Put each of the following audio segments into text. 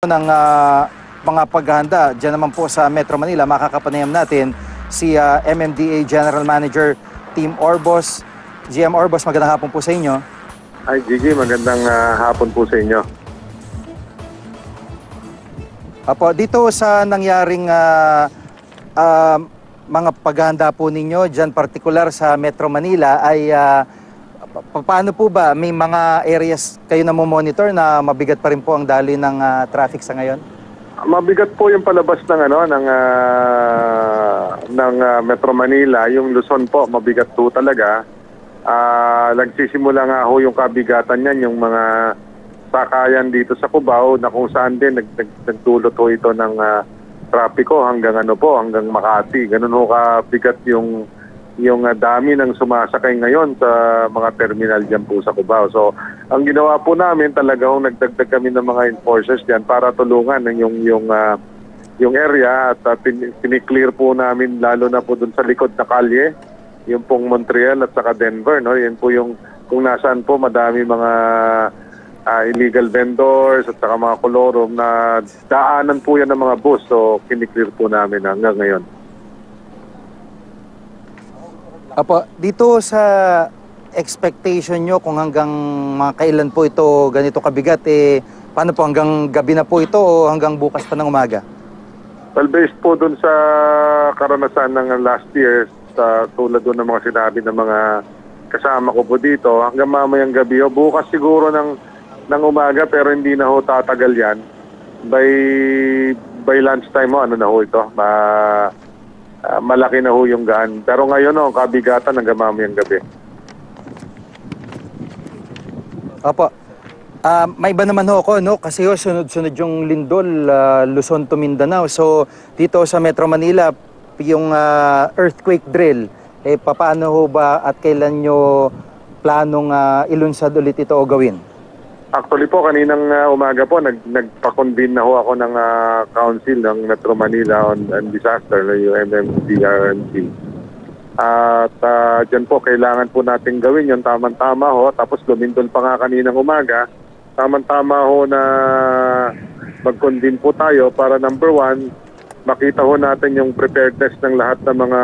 ng mga paghahanda dyan naman po sa Metro Manila, makakapanayam natin si MMDA General Manager Tim Orbos. GM Orbos, magandang hapon po sa inyo. Hi Gigi, magandang hapon po sa inyo. Apo, dito sa nangyaring mga paghahanda po ninyo dyan, partikular sa Metro Manila, ay paano po ba? May mga areas kayo na monitor na mabigat pa rin po ang daloy ng traffic sa ngayon? Mabigat po yung palabas ng Metro Manila. Yung Luzon po, mabigat po talaga. Nagsisimula nga ho yung kabigatan niyan, yung mga sakayan dito sa Cubao na kung saan din nagdulot ho ito ng trapiko hanggang hanggang Makati. Ganun ho kabigat yung dami ng sumasakay ngayon sa mga terminal dyan po sa Cubao. So, ang ginawa po namin talagang nagdagdag kami ng mga enforcers dyan para tulungan yung area at piniklear po namin lalo na po dun sa likod na kalye, yung pong Montreal at saka Denver. No? Yan po yung kung nasaan po madami mga illegal vendors at saka mga kolorom na daanan po yan ng mga bus. So, piniklear po namin hanggang ngayon. Apo, dito sa expectation nyo kung hanggang mga kailan po ito ganito kabigat, paano po, hanggang gabi na po ito o hanggang bukas pa ng umaga? Well, based po dun sa karanasan ng last year, sa tulad doon ng mga sinabi ng mga kasama ko po dito, hanggang mamayang gabi o bukas siguro ng umaga, pero hindi na ho tatagal yan. By lunchtime mo, ito, malaki na ho yung gaan. Pero ngayon kabigatan hanggang mamayang gabi. Opo. May iba naman ho ako, no? Kasi sunod-sunod yung lindol, Luzon to Mindanao. So, dito sa Metro Manila, yung earthquake drill, paano ho ba at kailan nyo planong ilunsad ulit ito o gawin? Actually po, kaninang umaga po, nagpa-convene na ho ako ng council ng Metro Manila on disaster, yung MMDRNC. At dyan po, kailangan po natin gawin yun, tama-tama ho. Tapos lumindol pa nga kaninang umaga, tama-tama ho na mag-convene po tayo para number one, makita ho natin yung preparedness ng lahat ng mga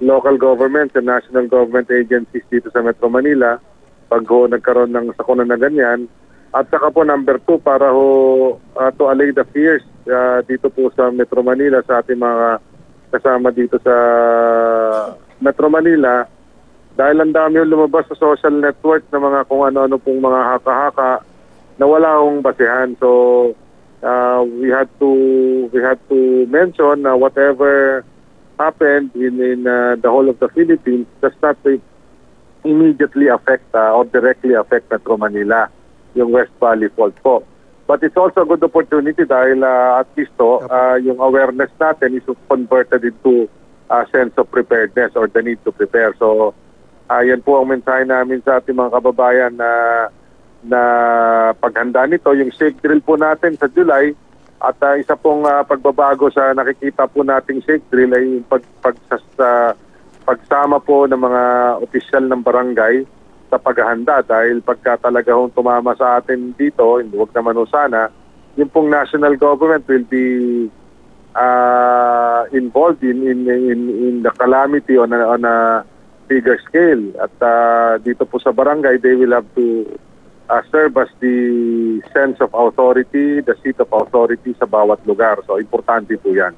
local governments and national government agencies dito sa Metro Manila pag ho nagkaroon ng sakuna na ganyan. At saka po number two, para ho to allay the fears dito po sa Metro Manila, sa ating mga kasama dito sa Metro Manila, dahil ang dami yung lumabas sa social network na mga kung ano-ano pong mga haka-haka na wala hong basehan. So we had to mention na whatever happened in the whole of the Philippines does not immediately affect or directly affect Metro Manila, yung West Valley Fault po. But it's also a good opportunity dahil at least yung awareness natin is converted into a sense of preparedness or the need to prepare. So yan po ang mensahe namin sa ating mga kababayan na paghanda nito. Yung shake drill po natin sa July at isa pong pagbabago sa nakikita po nating shake drill ay yung pagsama po ng mga opisyal ng barangay sa paghahanda, dahil pagka talaga hong tumama sa atin dito, huwag naman sana, yung pong national government will be involved in the calamity on a bigger scale. At dito po sa barangay, they will have to serve as the sense of authority, the seat of authority sa bawat lugar. So, importante po yan.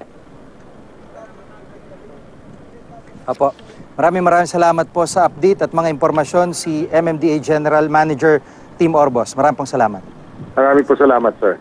Apo, maraming salamat po sa update at mga impormasyon si MMDA General Manager Tim Orbos. Maraming salamat. Maraming salamat, sir.